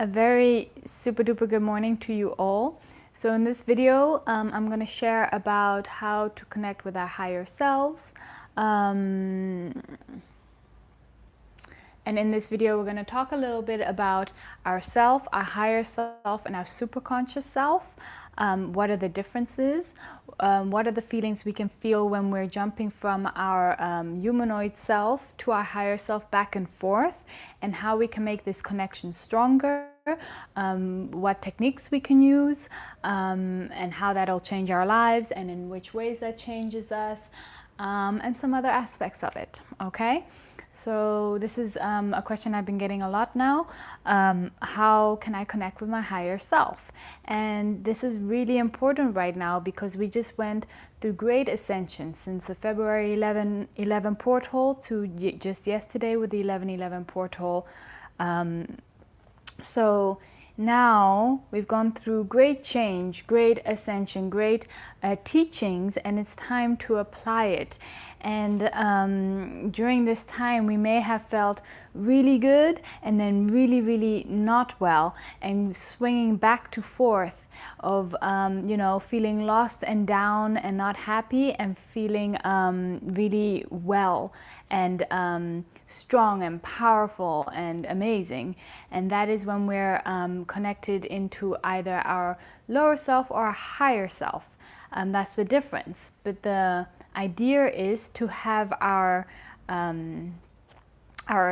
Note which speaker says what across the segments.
Speaker 1: A very super duper good morning to you all. So in this video, I'm going to share about how to connect with our higher selves. And in this video, we're going to talk a little bit about ourself, our higher self, and our superconscious self. What are the differences? What are the feelings we can feel when we're jumping from our humanoid self to our higher self back and forth, and how we can make this connection stronger, what techniques we can use, and how that'll change our lives, and in which ways that changes us, and some other aspects of it, okay? So this is a question I've been getting a lot now. How can I connect with my higher self? And this is really important right now because we just went through great ascension since the February 11 portal to just yesterday with the 11/11 portal. So now we've gone through great change, great ascension, great teachings, and it's time to apply it. And during this time, we may have felt really good and then really, really not well, and swinging back to forth of, feeling lost and down and not happy, and feeling really well and strong and powerful and amazing. And that is when we're connected into either our lower self or our higher self. That's the difference. But the idea is to have our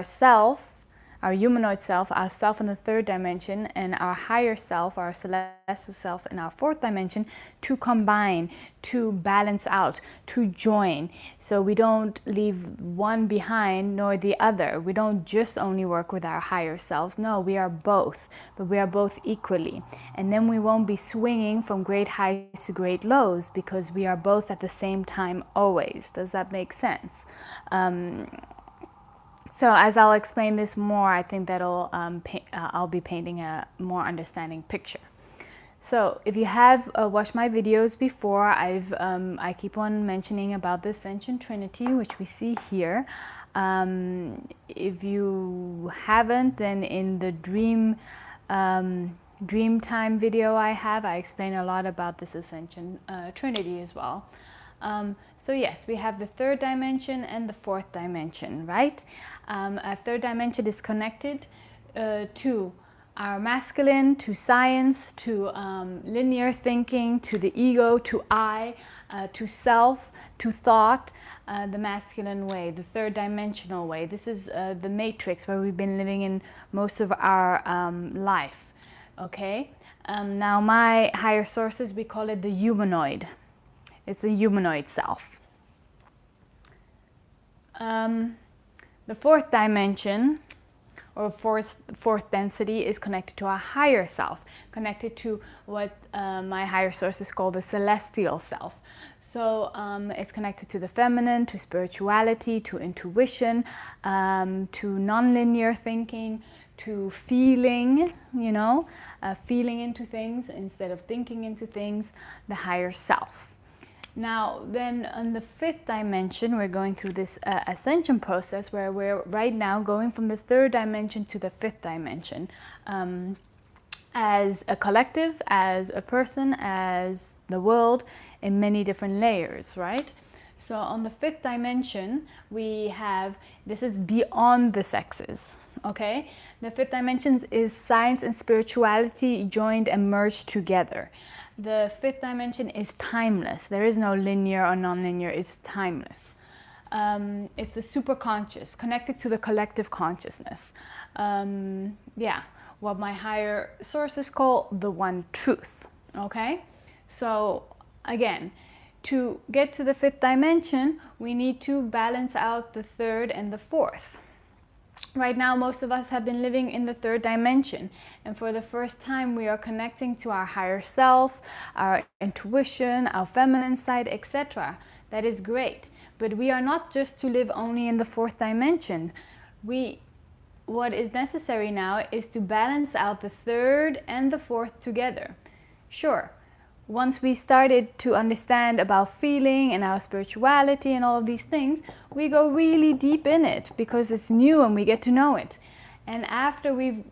Speaker 1: self, our humanoid self, our self in the third dimension, and our higher self, our celestial self in our fourth dimension, to combine, to balance out, to join. So we don't leave one behind nor the other. We don't just only work with our higher selves. No, we are both, but we are both equally. And then we won't be swinging from great highs to great lows, because we are both at the same time always. Does that make sense? So as I'll explain this more, I think that'll I'll be painting a more understanding picture. So if you have watched my videos before, I keep on mentioning about the Ascension Trinity, which we see here. If you haven't, then in the Dreamtime video I explain a lot about this Ascension Trinity as well. So yes, we have the third dimension and the fourth dimension, right? Our third dimension is connected to our masculine, to science, to linear thinking, to the ego, to I, to self, to thought, the masculine way, the third dimensional way. This is the matrix where we've been living in most of our life, okay? Now my higher sources, we call it the humanoid. It's the humanoid self. The fourth dimension, or fourth density, is connected to our higher self, connected to what my higher sources call the celestial self. So it's connected to the feminine, to spirituality, to intuition, to non-linear thinking, to feeling, feeling into things instead of thinking into things, the higher self. Now, then on the fifth dimension, we're going through this ascension process where we're right now going from the third dimension to the fifth dimension, as a collective, as a person, as the world, in many different layers, right? So on the fifth dimension, we have, this is beyond the sexes, okay? The fifth dimension is science and spirituality joined and merged together. The fifth dimension is timeless. There is no linear or non-linear, it's timeless. It's the superconscious, connected to the collective consciousness. What my higher sources call the one truth, okay? So again, to get to the fifth dimension, we need to balance out the third and the fourth. Right now, most of us have been living in the third dimension, and for the first time we are connecting to our higher self, our intuition, our feminine side, etc. That is great, but we are not just to live only in the fourth dimension. What is necessary now is to balance out the third and the fourth together. Sure, once we started to understand about feeling and our spirituality and all of these things, we go really deep in it because it's new and we get to know it. And after we've,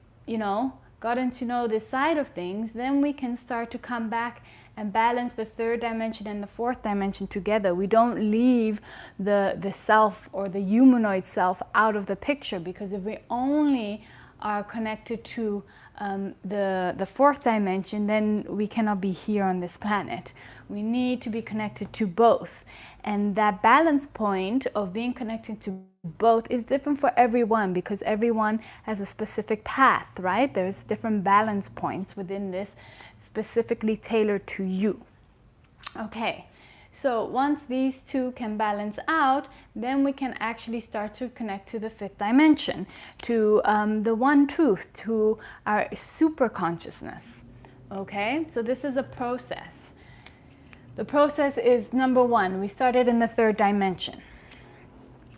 Speaker 1: gotten to know this side of things, then we can start to come back and balance the third dimension and the fourth dimension together. We don't leave the self or the humanoid self out of the picture, because if we only are connected to the fourth dimension, then we cannot be here on this planet. We need to be connected to both. And that balance point of being connected to both is different for everyone, because everyone has a specific path, right? There's different balance points within this, specifically tailored to you. Okay, so once these two can balance out, then we can actually start to connect to the fifth dimension, to the one truth, to our super consciousness. Okay, so this is a process. The process is, number one, we started in the third dimension.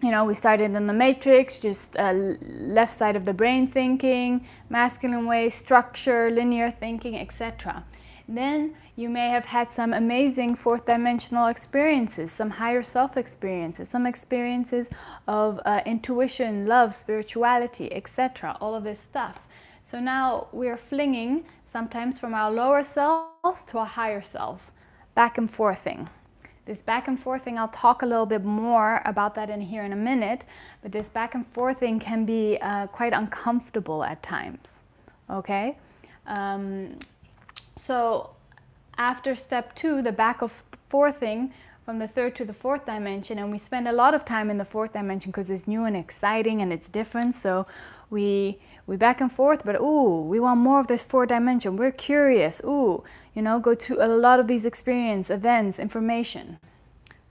Speaker 1: You know, we started in the matrix, just left side of the brain thinking, masculine way, structure, linear thinking, etc. Then you may have had some amazing fourth dimensional experiences, some higher self experiences, some experiences of intuition, love, spirituality, etc. All of this stuff. So now we're flinging sometimes from our lower selves to our higher selves, back and forthing. This back and forthing, I'll talk a little bit more about that in here in a minute, but this back and forthing can be quite uncomfortable at times, okay? So after step 2, the back of forthing from the third to the fourth dimension, and we spend a lot of time in the fourth dimension because it's new and exciting and it's different, so we back and forth, but ooh, we want more of this fourth dimension. We're curious, ooh, you know, go to a lot of these experience, events, information.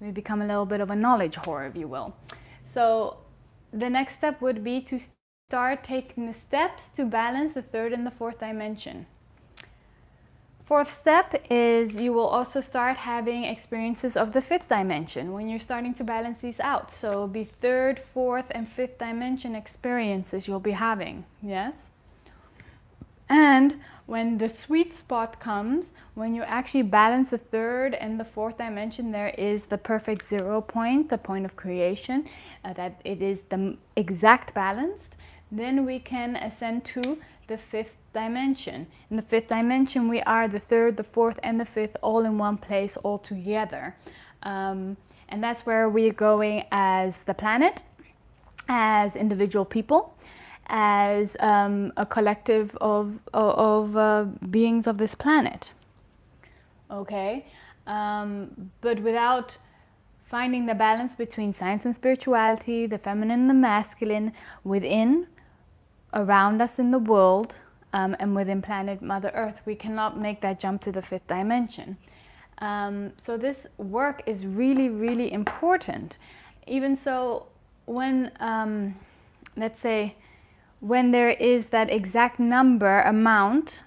Speaker 1: We become a little bit of a knowledge whore, if you will. So the next step would be to start taking the steps to balance the third and the fourth dimension. Fourth step is you will also start having experiences of the fifth dimension when you're starting to balance these out. So it'll be third, fourth, and fifth dimension experiences you'll be having, yes? And when the sweet spot comes, when you actually balance the third and the fourth dimension, there is the perfect 0 point, the point of creation, that it is the exact balanced, then we can ascend to the fifth dimension. In the fifth dimension, we are the third, the fourth, and the fifth all in one place, all together. And that's where we're going as the planet, as individual people, as a collective of beings of this planet. Okay? But without finding the balance between science and spirituality, the feminine and the masculine, within, around us in the world, and within planet Mother Earth, we cannot make that jump to the fifth dimension. So this work is really, really important. Even so, when, let's say, when there is that exact number amount,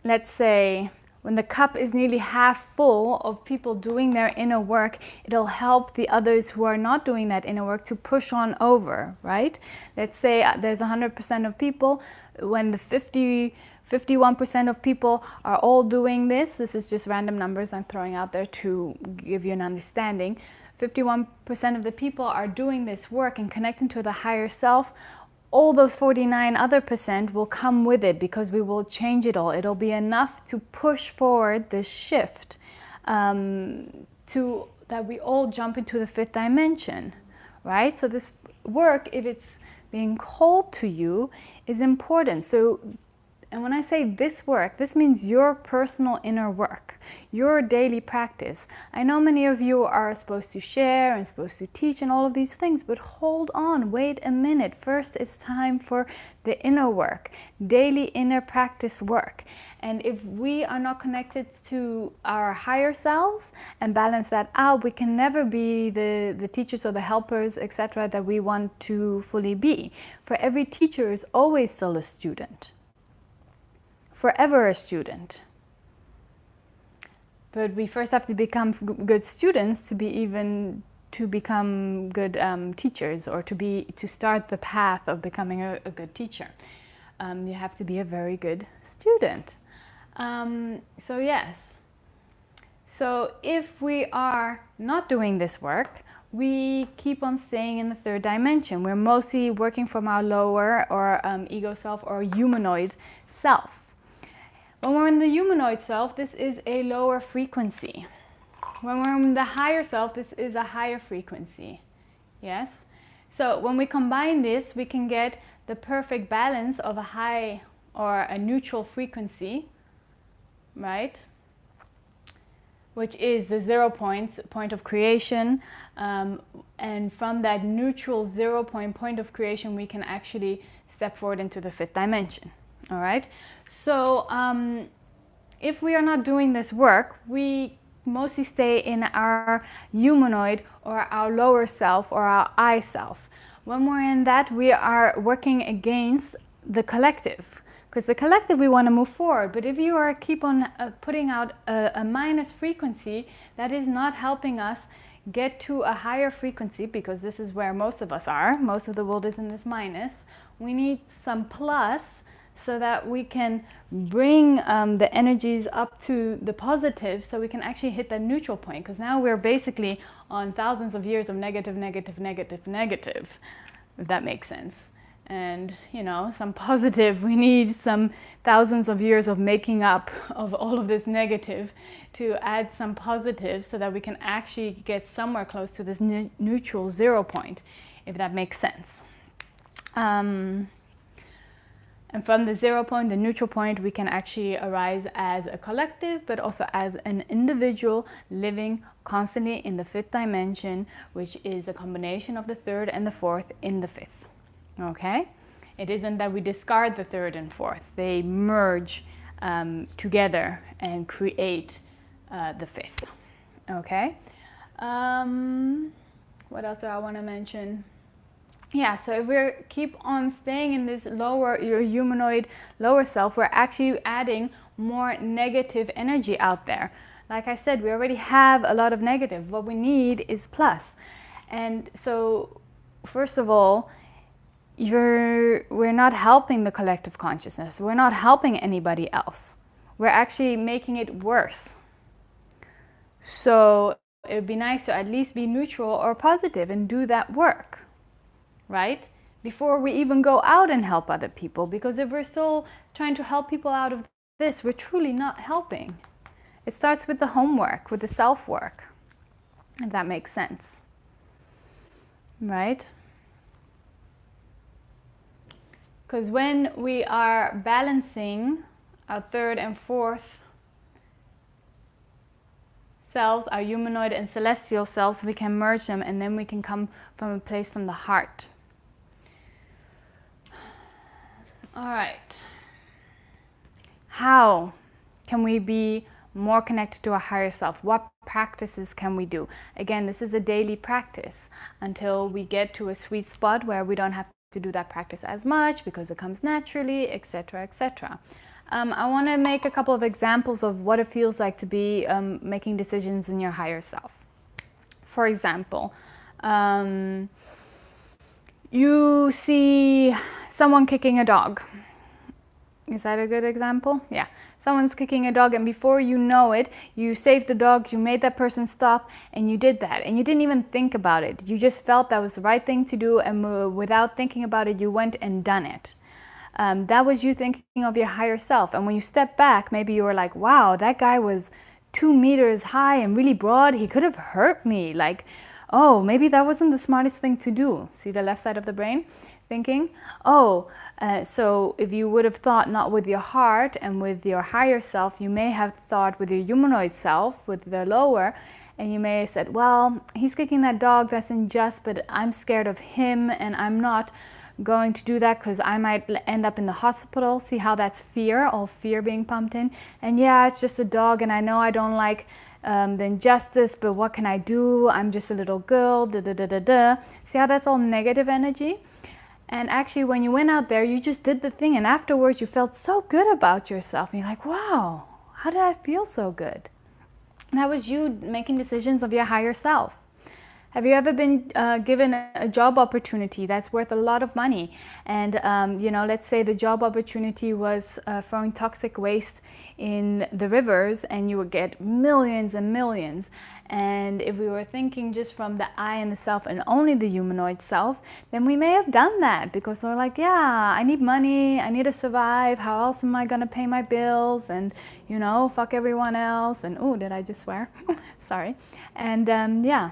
Speaker 1: let's say, when the cup is nearly half full of people doing their inner work, it'll help the others who are not doing that inner work to push on over, right? Let's say there's 100% of people, when the 51% of people are all doing this is just random numbers I'm throwing out there to give you an understanding. 51% of the people are doing this work and connecting to the higher self. All those 49 other percent will come with it, because we will change it all. It'll be enough to push forward this shift, to that we all jump into the fifth dimension, right? So this work, if it's being called to you, is important. So, and when I say this work, this means your personal inner work, your daily practice. I know many of you are supposed to share and supposed to teach and all of these things, but hold on, wait a minute. First, it's time for the inner work, daily inner practice work. And if we are not connected to our higher selves and balance that out, we can never be the teachers or the helpers, etc., that we want to fully be. For every teacher is always still a student. Forever a student. But we first have to become good students to become good teachers, or to start the path of becoming a good teacher. You have to be a very good student. So yes. So if we are not doing this work, we keep on staying in the third dimension. We're mostly working from our lower or ego self or humanoid self. When we're in the humanoid self, this is a lower frequency. When we're in the higher self, this is a higher frequency. Yes? So when we combine this, we can get the perfect balance of a high or a neutral frequency, right? Which is the 0 point of creation. And from that neutral 0 point of creation, we can actually step forward into the fifth dimension. All right? So if we are not doing this work, we mostly stay in our humanoid or our lower self or our I self. When we're in that, we are working against the collective. Because the collective, we want to move forward. But if you are keep on putting out a minus frequency, that is not helping us get to a higher frequency, because this is where most of us are. Most of the world is in this minus. We need some plus so that we can bring the energies up to the positive, so we can actually hit that neutral point. Because now we're basically on thousands of years of negative, negative, negative, negative, if that makes sense. And, you know, some positive, we need some thousands of years of making up of all of this negative to add some positive so that we can actually get somewhere close to this neutral 0 point, if that makes sense. And from the 0 point, the neutral point, we can actually arise as a collective, but also as an individual living constantly in the fifth dimension, which is a combination of the third and the fourth in the fifth. Okay? It isn't that we discard the third and fourth. They merge together and create the fifth. Okay? What else do I want to mention? Yeah, so if we keep on staying in this lower, your humanoid lower self, we're actually adding more negative energy out there. Like I said, we already have a lot of negative. What we need is plus. And so, first of all, we're not helping the collective consciousness. We're not helping anybody else. We're actually making it worse. So it would be nice to at least be neutral or positive and do that work, right? Before we even go out and help other people. Because if we're still trying to help people out of this, we're truly not helping. It starts with the homework, with the self-work, if that makes sense, right? Because when we are balancing our third and fourth selves, our humanoid and celestial selves, we can merge them, and then we can come from a place from the heart. All right. How can we be more connected to our higher self? What practices can we do? Again, this is a daily practice until we get to a sweet spot where we don't have to do that practice as much because it comes naturally, etc., etc. I want to make a couple of examples of what it feels like to be making decisions in your higher self. For example, you see someone kicking a dog. Is that a good example? Yeah. Someone's kicking a dog, and before you know it, you saved the dog, you made that person stop, and you did that. And you didn't even think about it. You just felt that was the right thing to do, and without thinking about it, you went and done it. That was you thinking of your higher self. And when you step back, maybe you were like, wow, that guy was 2 meters high and really broad. He could have hurt me. Like, oh, maybe that wasn't the smartest thing to do. See the left side of the brain thinking? Oh, so if you would have thought not with your heart and with your higher self, you may have thought with your humanoid self, with the lower, and you may have said, well, he's kicking that dog, that's unjust, but I'm scared of him and I'm not going to do that because I might end up in the hospital. See how that's fear, all fear being pumped in. And yeah, it's just a dog, and I know I don't like the injustice, but what can I do? I'm just a little girl, da da da da da. See how that's all negative energy? And actually, when you went out there, you just did the thing, and afterwards you felt so good about yourself. And you're like, wow, how did I feel so good? And that was you making decisions of your higher self. Have you ever been given a job opportunity that's worth a lot of money? And, you know, let's say the job opportunity was throwing toxic waste in the rivers, and you would get millions and millions. And if we were thinking just from the I and the self and only the humanoid self, then we may have done that because we're like, yeah, I need money, I need to survive, how else am I gonna pay my bills? And, you know, fuck everyone else. And, oh, did I just swear? Sorry. And yeah.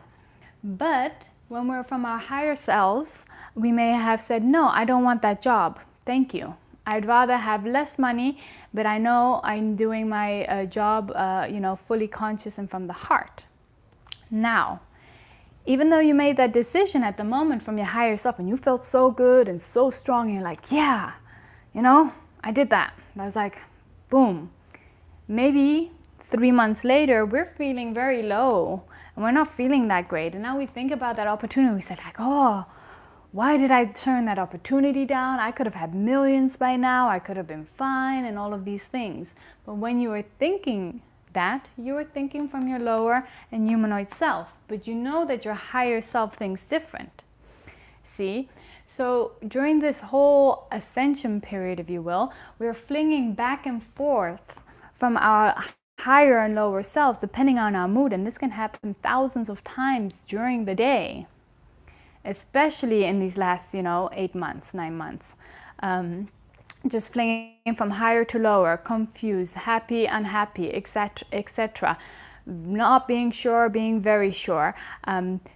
Speaker 1: But when we're from our higher selves, we may have said, no, I don't want that job. Thank you. I'd rather have less money, but I know I'm doing my job, you know, fully conscious and from the heart. Now, even though you made that decision at the moment from your higher self and you felt so good and so strong, and you're like, yeah, you know, I did that. I was like, boom. Maybe 3 months later, we're feeling very low and we're not feeling that great. And now we think about that opportunity. We say like, oh, why did I turn that opportunity down? I could have had millions by now. I could have been fine and all of these things. But when you were thinking that, you were thinking from your lower and humanoid self. But you know that your higher self thinks different. See? So during this whole ascension period, if you will, we're flinging back and forth from our higher and lower selves depending on our mood, and this can happen thousands of times during the day, especially in these last, you know, 8 months, 9 months. Just flinging from higher to lower, confused, happy, unhappy, etc., etc. Not being sure, being very sure,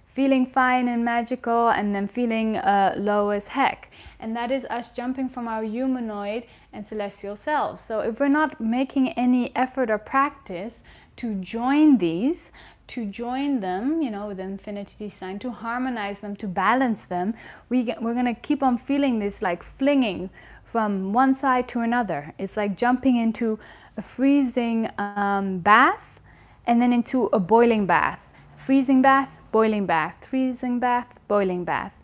Speaker 1: feeling fine and magical, and then feeling low as heck. And that is us jumping from our humanoid and celestial selves. So if we're not making any effort or practice to join these, to join them, you know, with the infinity design, to harmonize them, to balance them, we're going to keep on feeling this like flinging from one side to another. It's like jumping into a freezing bath and then into a boiling bath. Freezing bath, boiling bath, freezing bath, boiling bath.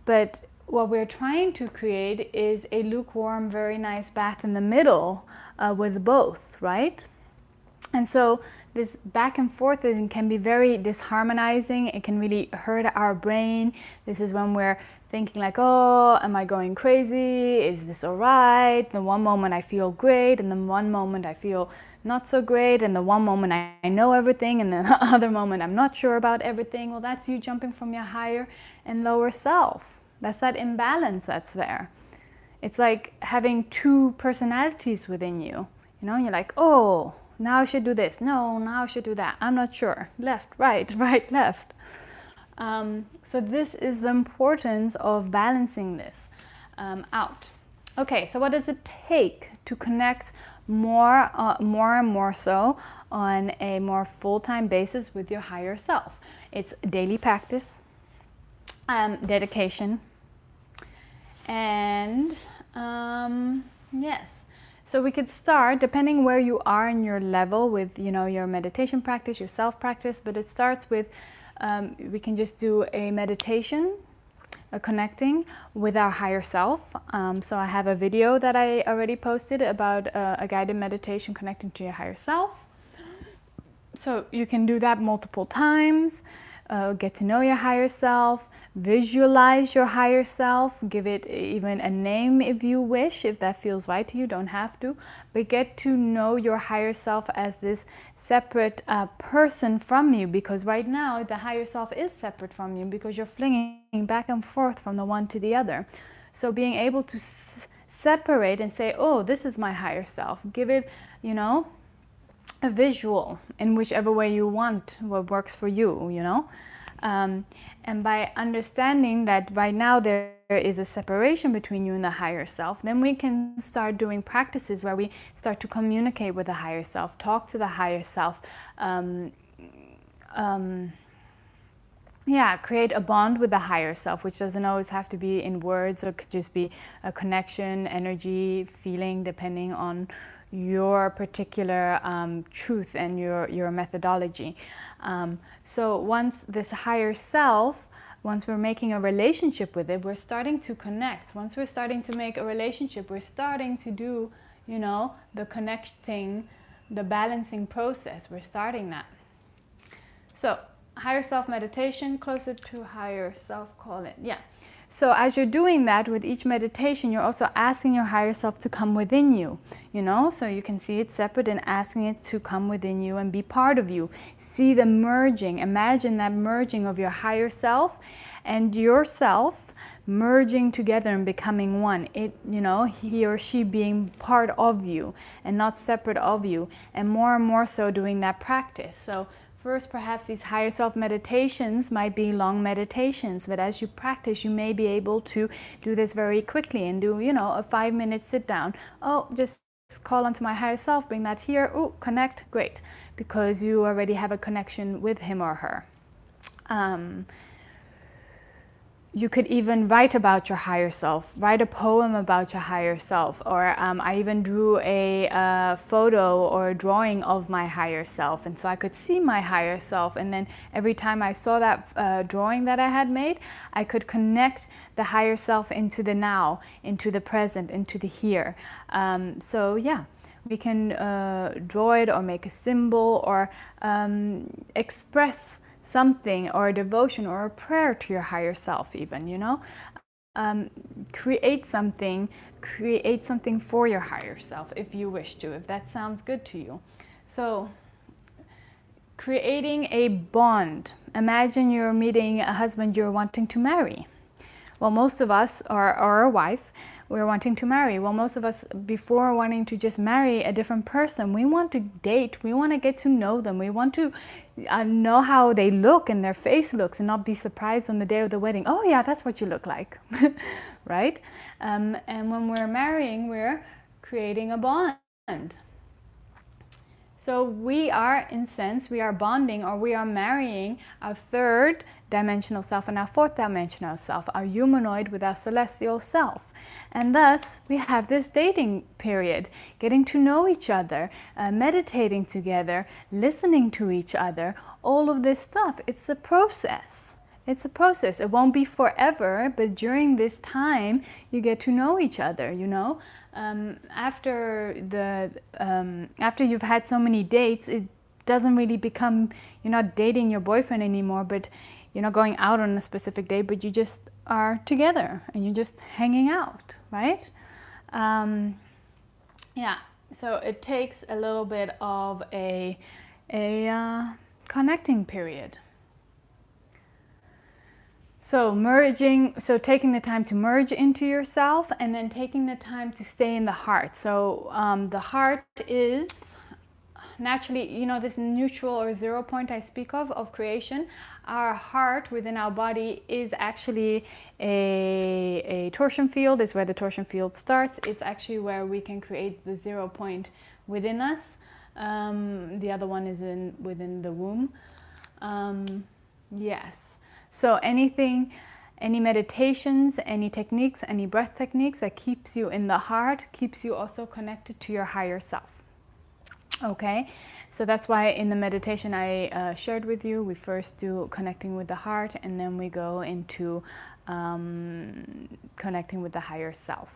Speaker 1: But what we're trying to create is a lukewarm, very nice bath in the middle with both, right? And so this back and forth can be very disharmonizing. It can really hurt our brain. This is when we're thinking like, oh, am I going crazy? Is this all right? The one moment I feel great, and then one moment I feel not so great, and the one moment I know everything, and then the other moment I'm not sure about everything. Well, that's you jumping from your higher and lower self. That's that imbalance that's there. It's like having two personalities within you. You know, and you're like, oh, now I should do this. No, now I should do that. I'm not sure. Left, right, right, left. So this is the importance of balancing this out. Okay, so what does it take to connect more and more so on a more full-time basis with your higher self? It's daily practice, dedication, and yes. So we could start, depending where you are in your level with, you know, your meditation practice, your self-practice, but it starts with, we can just do a meditation, connecting with our higher self. So I have a video that I already posted about a guided meditation connecting to your higher self. So you can do that multiple times. Get to know your higher self, visualize your higher self, give it even a name if you wish, if that feels right to you, don't have to, but get to know your higher self as this separate person from you, because right now the higher self is separate from you because you're flinging back and forth from the one to the other. So being able to separate and say, oh, this is my higher self, give it, you know, a visual in whichever way you want, what works for you, you know. And by understanding that right now there is a separation between you and the higher self, then we can start doing practices where we start to communicate with the higher self, talk to the higher self, yeah, create a bond with the higher self, which doesn't always have to be in words, or could just be a connection, energy, feeling, depending on your particular truth and your methodology. So once this higher self, once we're making a relationship with it, we're starting to connect. Once we're starting to make a relationship, we're starting to do, you know, the connecting, the balancing process. We're starting that. So higher self meditation, closer to higher self, call it. Yeah. So as you're doing that with each meditation, you're also asking your higher self to come within you, you know? So you can see it separate and asking it to come within you and be part of you. See the merging. Imagine that merging of your higher self and yourself merging together and becoming one. It, you know, he or she being part of you and not separate of you, and more so doing that practice. So first, perhaps these higher self meditations might be long meditations, but as you practice, you may be able to do this very quickly and do, you know, a 5-minute sit down. Oh, just call onto my higher self, bring that here. Oh, connect, great, because you already have a connection with him or her. You could even write about your higher self, write a poem about your higher self, or I even drew a photo or a drawing of my higher self, and so I could see my higher self, and then every time I saw that drawing that I had made, I could connect the higher self into the now, into the present, into the here. So yeah, we can draw it or make a symbol or express something, or a devotion or a prayer to your higher self even, you know. Create something for your higher self if you wish to, if that sounds good to you. So creating a bond. Imagine you're meeting a husband you're wanting to marry. Well, most of us, or a wife, we're wanting to marry. Well, most of us, before wanting to just marry a different person, we want to date, we want to get to know them, we want to know how they look and their face looks, and not be surprised on the day of the wedding. Oh yeah, that's what you look like, right? And when we're marrying, we're creating a bond. So we are, in sense, we are bonding, or we are marrying our third dimensional self and our fourth dimensional self, our humanoid with our celestial self. And thus, we have this dating period, getting to know each other, meditating together, listening to each other, all of this stuff. It's a process. It's a process. It won't be forever, but during this time, you get to know each other, you know. After you've had so many dates, it doesn't really become, you're not dating your boyfriend anymore, but you're not going out on a specific day, but you just are together and you're just hanging out, right? Yeah, so it takes a little bit of a connecting period. So taking the time to merge into yourself, and then taking the time to stay in the heart. So the heart is naturally, you know, this neutral or 0 point I speak of creation. Our heart within our body is actually a torsion field, is where the torsion field starts. It's actually where we can create the 0 point within us. The other one is within the womb. Yes. So any meditations, any techniques, any breath techniques that keeps you in the heart, keeps you also connected to your higher self. Okay, so that's why in the meditation I shared with you, we first do connecting with the heart, and then we go into connecting with the higher self.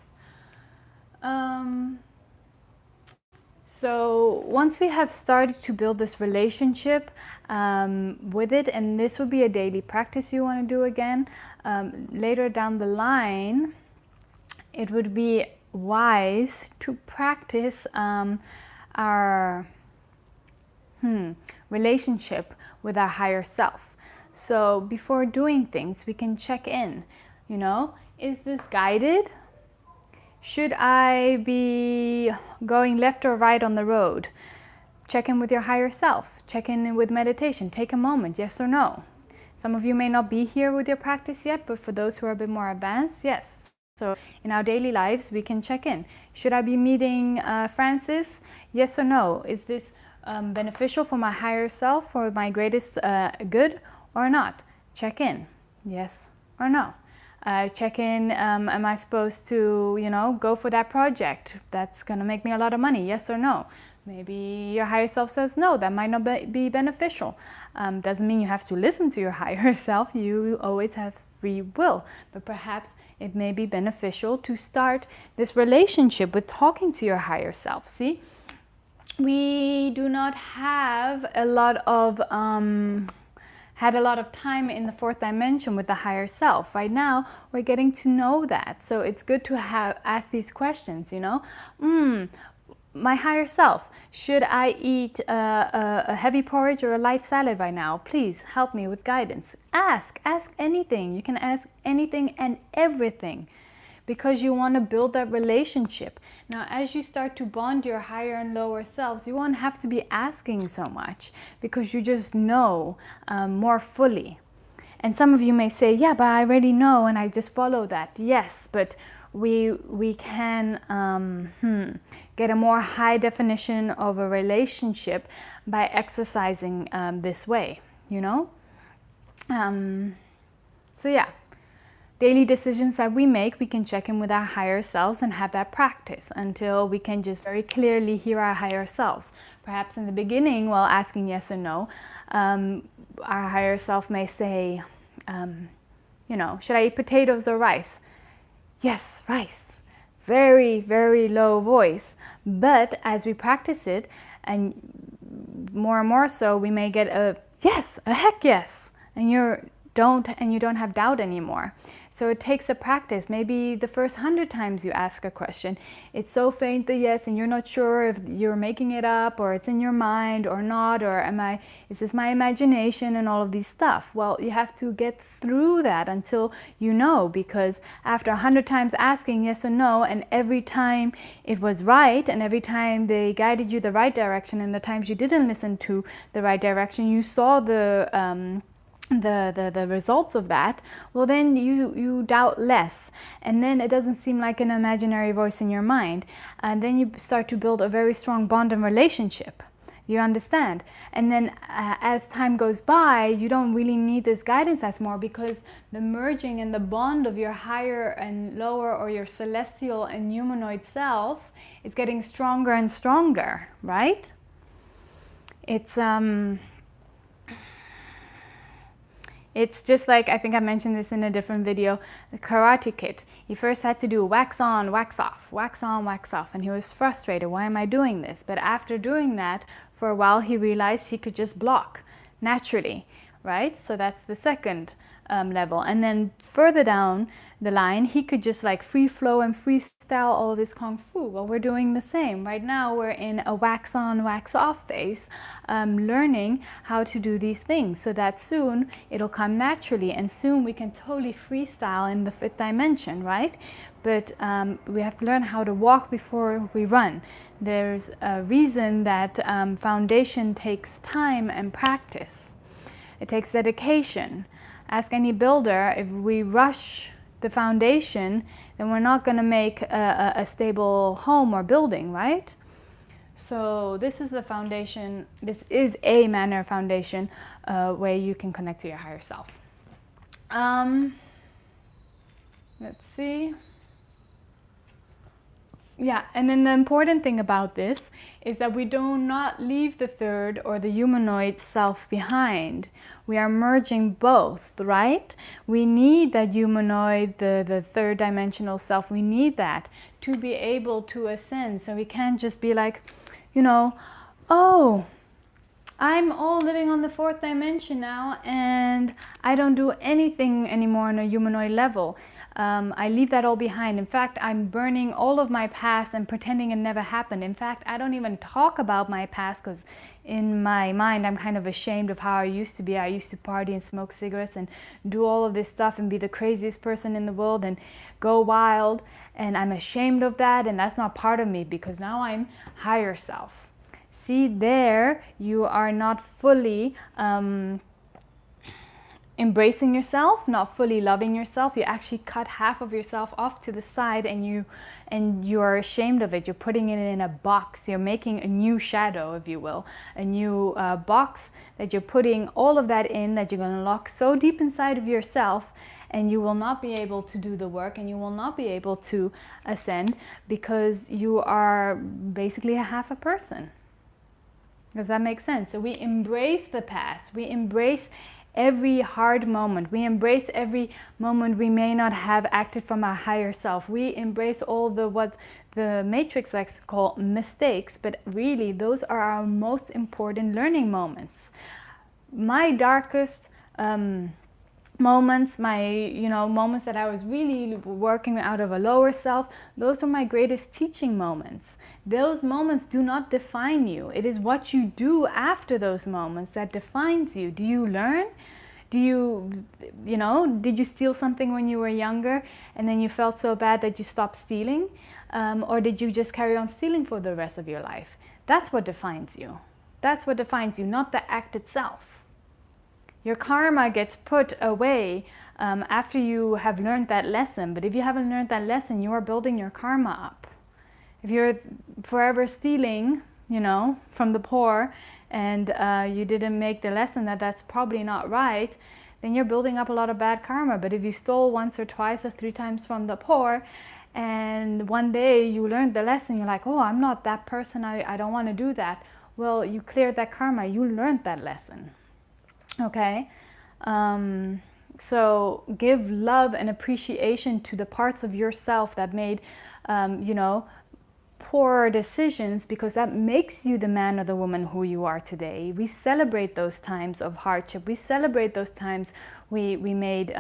Speaker 1: So once we have started to build this relationship with it, and this would be a daily practice you want to do again, later down the line, it would be wise to practice our relationship with our higher self. So before doing things, we can check in, you know, is this guided? Should I be going left or right on the road? Check in with your higher self. Check in with meditation. Take a moment, yes or no. Some of you may not be here with your practice yet, but for those who are a bit more advanced, yes. So in our daily lives, we can check in. Should I be meeting Francis? Yes or no? Is this beneficial for my higher self, for my greatest good or not? Check in, yes or no. Check in, am I supposed to, you know, go for that project that's going to make me a lot of money, yes or no? Maybe your higher self says no, that might not be beneficial. Doesn't mean you have to listen to your higher self, you always have free will, but perhaps it may be beneficial to start this relationship with talking to your higher self. See, we do not have a lot of had a lot of time in the fourth dimension with the higher self. Right now, we're getting to know that. So it's good to ask these questions, you know. My higher self, should I eat a heavy porridge or a light salad right now? Please help me with guidance. Ask anything. You can ask anything and everything, because you want to build that relationship. Now, as you start to bond your higher and lower selves, you won't have to be asking so much, because you just know more fully. And some of you may say, yeah, but I already know and I just follow that. Yes, but we can get a more high definition of a relationship by exercising this way, you know? So yeah, daily decisions that we make, we can check in with our higher selves and have that practice until we can just very clearly hear our higher selves. Perhaps in the beginning, while asking yes or no, our higher self may say, you know, should I eat potatoes or rice? Yes, rice. Very, very low voice. But as we practice it, and more so, we may get a yes, a heck yes, and you don't have doubt anymore. So it takes a practice. Maybe the first 100 times you ask a question, it's so faint the yes, and you're not sure if you're making it up or it's in your mind or not, or is this my imagination, and all of these stuff. Well, you have to get through that until you know, because after 100 times asking yes or no, and every time it was right, and every time they guided you the right direction, and the times you didn't listen to the right direction, you saw the results of that, well, then you doubt less, and then it doesn't seem like an imaginary voice in your mind, and then you start to build a very strong bond and relationship. You understand? And then as time goes by, you don't really need this guidance as more, because the merging and the bond of your higher and lower, or your celestial and humanoid self, is getting stronger and stronger, right? It's just like, I think I mentioned this in a different video, the Karate Kid. He first had to do wax on, wax off, wax on, wax off, and he was frustrated. Why am I doing this? But after doing that, for a while, he realized he could just block naturally, right? So that's the second level. And then further down the line, he could just like free flow and freestyle all of this Kung Fu. Well, we're doing the same. Right now, we're in a wax on, wax off phase, learning how to do these things, so that soon it'll come naturally, and soon we can totally freestyle in the fifth dimension, right? But we have to learn how to walk before we run. There's a reason that foundation takes time and practice. It takes dedication. Ask any builder, if we rush the foundation, then we're not going to make a stable home or building, right? So this is the foundation. This is a manner of foundation where you can connect to your higher self. Let's see. Yeah, and then the important thing about this is that we do not leave the third or the humanoid self behind. We are merging both, right? We need that humanoid, the third dimensional self, we need that to be able to ascend. So we can't just be like, you know, oh, I'm all living on the fourth dimension now, and I don't do anything anymore on a humanoid level. I leave that all behind. In fact, I'm burning all of my past and pretending it never happened. In fact, I don't even talk about my past, because in my mind, I'm kind of ashamed of how I used to be. I used to party and smoke cigarettes and do all of this stuff and be the craziest person in the world and go wild. And I'm ashamed of that, and that's not part of me, because now I'm higher self. See, there you are not fully embracing yourself, not fully loving yourself. You actually cut half of yourself off to the side, and you are ashamed of it. You're putting it in a box. You're making a new shadow, if you will, a new box that you're putting all of that in, that you're going to lock so deep inside of yourself, and you will not be able to do the work, and you will not be able to ascend, because you are basically a half a person. Does that make sense? So we embrace the past. We embrace every hard moment. We embrace every moment we may not have acted from our higher self. We embrace all what the Matrix likes to call mistakes, but really those are our most important learning moments. My darkest moments, moments that I was really working out of a lower self, those were my greatest teaching moments. Those moments do not define you. It is what you do after those moments that defines you. Do you learn? Did you steal something when you were younger and then you felt so bad that you stopped stealing? Or did you just carry on stealing for the rest of your life? That's what defines you. That's what defines you, not the act itself. Your karma gets put away after you have learned that lesson. But if you haven't learned that lesson, you are building your karma up. If you're forever stealing, from the poor, and you didn't make the lesson that that's probably not right, then you're building up a lot of bad karma. But if you stole once or twice or 3 times from the poor, and one day you learned the lesson, you're like, oh, I'm not that person, I don't want to do that. Well, you cleared that karma, you learned that lesson. Okay? So give love and appreciation to the parts of yourself that made, poor decisions, because that makes you the man or the woman who you are today. We celebrate those times of hardship. We celebrate those times we made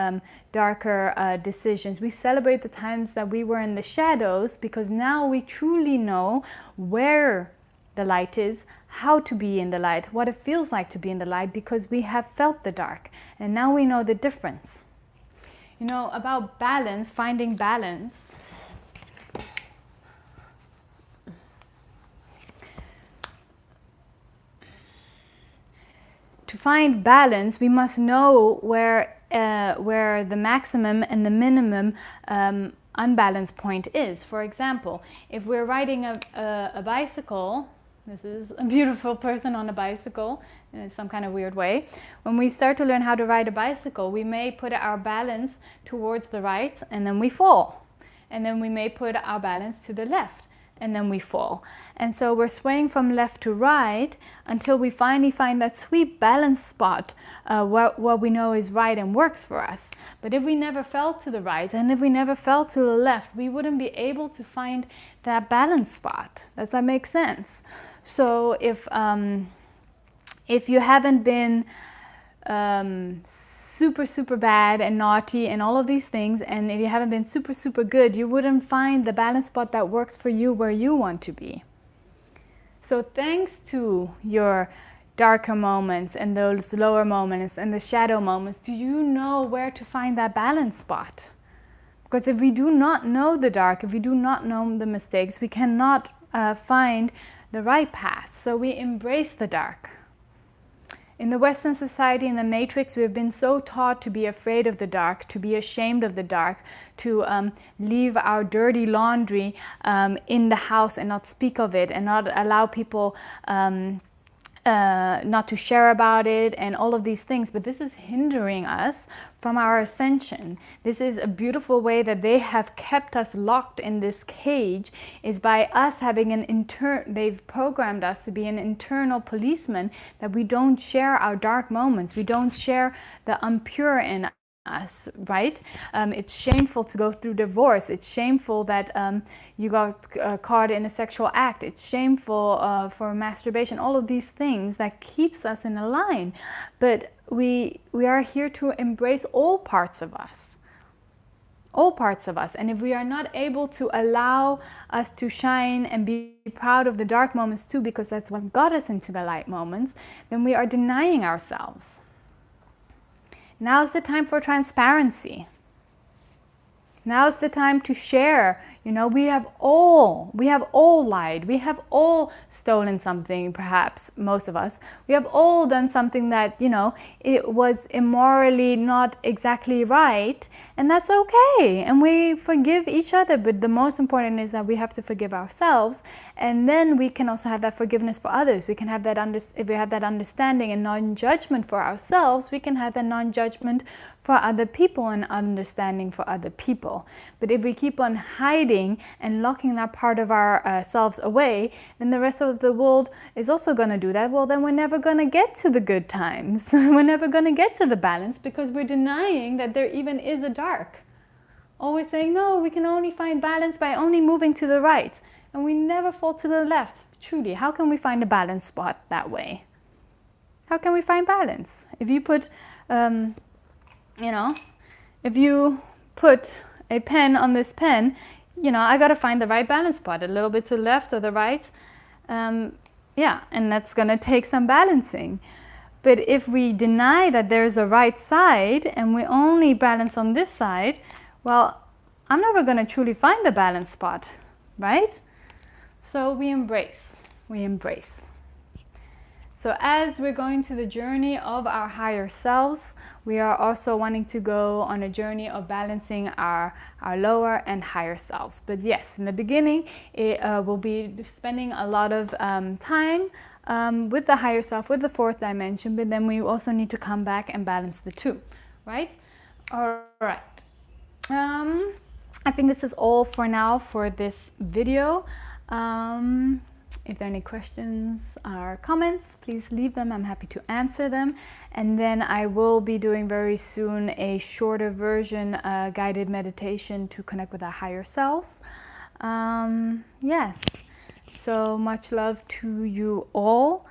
Speaker 1: darker decisions. We celebrate the times that we were in the shadows, because now we truly know where the light is, how to be in the light, what it feels like to be in the light, because we have felt the dark. And now we know the difference. About balance, finding balance. To find balance, we must know where the maximum and the minimum unbalanced point is. For example, if we're riding a bicycle, this is a beautiful person on a bicycle in some kind of weird way. When we start to learn how to ride a bicycle, we may put our balance towards the right and then we fall. And then we may put our balance to the left and then we fall. And so we're swaying from left to right until we finally find that sweet balance spot, what we know is right and works for us. But if we never fell to the right and if we never fell to the left, we wouldn't be able to find that balance spot. Does that make sense? So if you haven't been super bad and naughty and all of these things, and if you haven't been super good, you wouldn't find the balance spot that works for you where you want to be. So thanks to your darker moments and those lower moments and the shadow moments, do you know where to find that balance spot? Because if we do not know the dark, if we do not know the mistakes, we cannot find the right path. So we embrace the dark. In the Western society, in the Matrix, we have been so taught to be afraid of the dark, to be ashamed of the dark, to leave our dirty laundry in the house and not speak of it, and not allow people not to share about it, and all of these things. But this is hindering us from our ascension. This is a beautiful way that they have kept us locked in this cage, is by us having they've programmed us to be an internal policeman, that we don't share our dark moments, we don't share the impure in us, right? It's shameful to go through divorce. It's shameful that you got caught in a sexual act. It's shameful for masturbation. All of these things that keeps us in a line. But we are here to embrace all parts of us. All parts of us. And if we are not able to allow us to shine and be proud of the dark moments too, because that's what got us into the light moments, then we are denying ourselves. Now's the time for transparency. Now's the time to share. We have all lied. We have all stolen something, perhaps, most of us. We have all done something that, it was immorally not exactly right, and that's okay. And we forgive each other, but the most important is that we have to forgive ourselves, and then we can also have that forgiveness for others. We can have that, if we have that understanding and non-judgment for ourselves, we can have that non-judgment for other people and understanding for other people. But if we keep on hiding and locking that part of ourselves away, then the rest of the world is also going to do that. Well, then we're never going to get to the good times. We're never going to get to the balance, because we're denying that there even is a dark. Always saying, no, we can only find balance by only moving to the right. And we never fall to the left. Truly, how can we find a balance spot that way? How can we find balance? If you put You know, if you put a pen on this pen, you know, I got to find the right balance spot, a little bit to the left or the right. Yeah, and that's going to take some balancing. But if we deny that there's a right side and we only balance on this side, well, I'm never going to truly find the balance spot, right? So we embrace. So as we're going to the journey of our higher selves, we are also wanting to go on a journey of balancing our lower and higher selves. But yes, in the beginning, we'll be spending a lot of time with the higher self, with the fourth dimension, but then we also need to come back and balance the two, right? All right. I think this is all for now for this video. If there are any questions or comments, please leave them. I'm happy to answer them. And then I will be doing very soon a shorter version, guided meditation to connect with our higher selves. Yes, so much love to you all.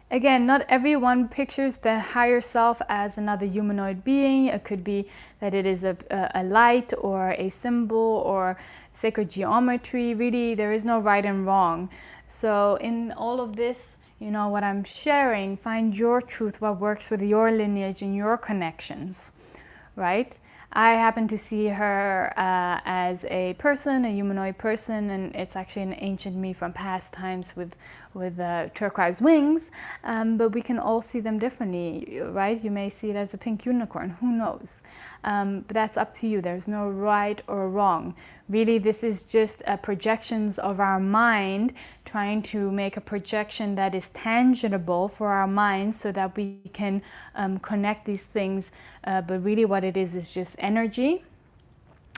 Speaker 1: Again, not everyone pictures the higher self as another humanoid being. It could be that it is a light or a symbol or sacred geometry. Really, there is no right and wrong. So in all of this, you know, what I'm sharing, find your truth, what works with your lineage and your connections, right? I happen to see her as a person, a humanoid person, and it's actually an ancient me from past times with turquoise wings, but we can all see them differently, right? You may see it as a pink unicorn, who knows? But that's up to you. There's no right or wrong. Really, this is just projections of our mind, trying to make a projection that is tangible for our mind so that we can connect these things. But really what it is just energy.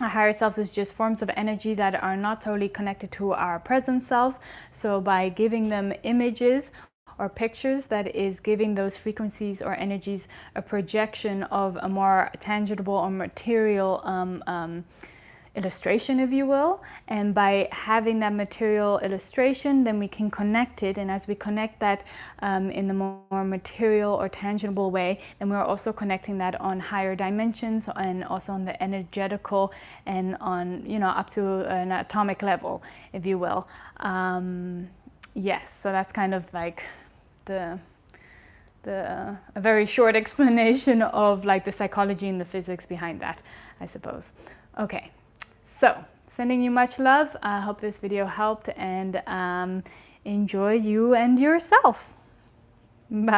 Speaker 1: Our higher selves is just forms of energy that are not totally connected to our present selves. So by giving them images or pictures, that is giving those frequencies or energies a projection of a more tangible or material illustration, if you will. And by having that material illustration, then we can connect it. And as we connect that in the more material or tangible way, then we're also connecting that on higher dimensions and also on the energetical and on, you know, up to an atomic level, if you will. Yes, so that's kind of like a very short explanation of like the psychology and the physics behind that, I suppose. Okay. So, sending you much love. I hope this video helped, and enjoy you and yourself. Bye.